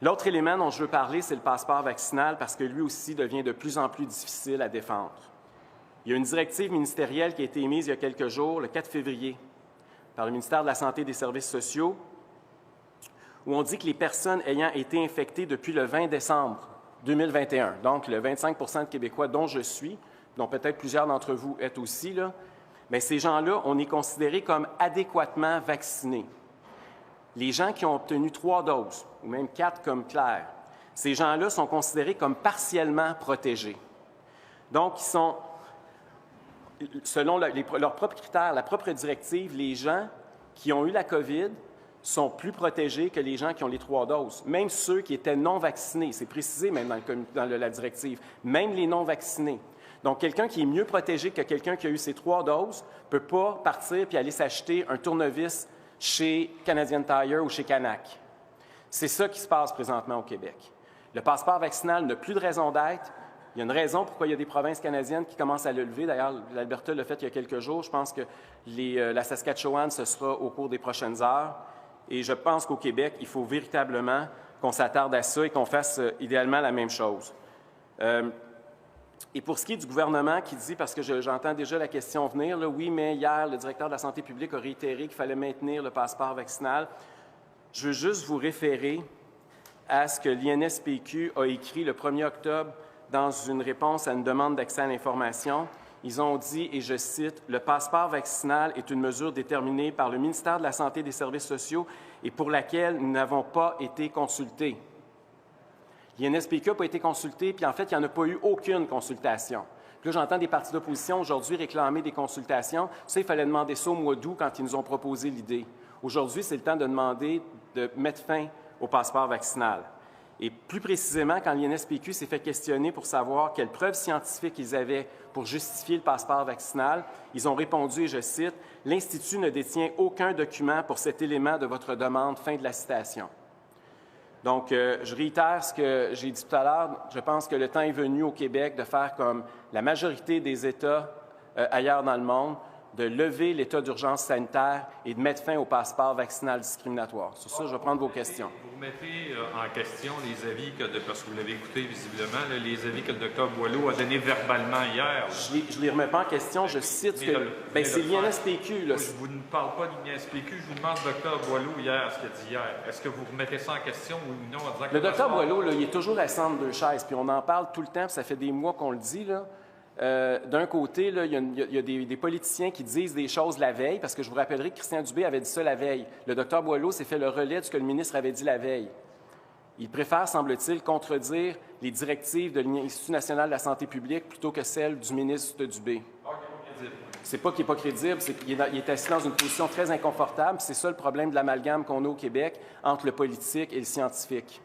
L'autre élément dont je veux parler, c'est le passeport vaccinal parce que lui aussi devient de plus en plus difficile à défendre. Il y a une directive ministérielle qui a été émise il y a quelques jours, le 4 février, par le ministère de la Santé et des Services sociaux, où on dit que les personnes ayant été infectées depuis le 20 décembre 2021, donc le 25 % de Québécois dont je suis, dont peut-être plusieurs d'entre vous êtes aussi, là, bien, ces gens-là, on est considérés comme adéquatement vaccinés. Les gens qui ont obtenu 3 doses, ou même 4 comme Claire, ces gens-là sont considérés comme partiellement protégés. Donc, ils sont, selon leurs propres critères, la propre directive, les gens qui ont eu la COVID sont plus protégés que les gens qui ont les 3 doses. Même ceux qui étaient non vaccinés, c'est précisé même dans la directive, même les non vaccinés. Donc, quelqu'un qui est mieux protégé que quelqu'un qui a eu ses 3 doses ne peut pas partir puis aller s'acheter un tournevis chez Canadian Tire ou chez Canac. C'est ça qui se passe présentement au Québec. Le passeport vaccinal n'a plus de raison d'être. Il y a une raison pourquoi il y a des provinces canadiennes qui commencent à le lever. D'ailleurs, l'Alberta l'a fait il y a quelques jours. Je pense que la Saskatchewan, ce sera au cours des prochaines heures. Et je pense qu'au Québec, il faut véritablement qu'on s'attarde à ça et qu'on fasse idéalement la même chose. Et pour ce qui est du gouvernement qui dit, parce que j'entends déjà la question venir, là, oui, mais hier, le directeur de la santé publique a réitéré qu'il fallait maintenir le passeport vaccinal. Je veux juste vous référer à ce que l'INSPQ a écrit le 1er octobre dans une réponse à une demande d'accès à l'information. Ils ont dit, et je cite, « Le passeport vaccinal est une mesure déterminée par le ministère de la Santé et des Services sociaux et pour laquelle nous n'avons pas été consultés. » L'INSPQ n'a pas été consulté, puis en fait, il n'y en a pas eu aucune consultation. Puis là, j'entends des partis d'opposition aujourd'hui réclamer des consultations. Ça, il fallait demander ça au mois d'août quand ils nous ont proposé l'idée. Aujourd'hui, c'est le temps de demander de mettre fin au passeport vaccinal. Et plus précisément, quand l'INSPQ s'est fait questionner pour savoir quelles preuves scientifiques ils avaient pour justifier le passeport vaccinal, ils ont répondu, et je cite, « L'Institut ne détient aucun document pour cet élément de votre demande. » Fin de la citation. Donc, je réitère ce que j'ai dit tout à l'heure. Je pense que le temps est venu au Québec de faire comme la majorité des États ailleurs dans le monde, de lever l'état d'urgence sanitaire et de mettre fin au passeport vaccinal discriminatoire. Sur ça, je vais prendre vos questions. Vous remettez en question les avis parce que vous l'avez écouté visiblement, là, les avis que le Dr Boileau a donnés verbalement hier. Je ne les remets pas en question, je cite que... Bien, c'est l'INSPQ. Là. Je ne parle pas de l'INSPQ, je vous demande Dr Boileau hier, ce qu'il a dit hier. Est-ce que vous remettez ça en question ou non? En disant que le Dr Boileau, là, il est toujours assis entre deux chaises, puis on en parle tout le temps, puis ça fait des mois qu'on le dit, là. D'un côté, là, il y a des politiciens qui disent des choses la veille, parce que je vous rappellerai que Christian Dubé avait dit ça la veille. Le Dr Boileau s'est fait le relais de ce que le ministre avait dit la veille. Il préfère, semble-t-il, contredire les directives de l'Institut national de la santé publique plutôt que celles du ministre Dubé. C'est pas qu'il n'est pas crédible, c'est qu'il est assis dans une position très inconfortable. C'est ça le problème de l'amalgame qu'on a au Québec entre le politique et le scientifique.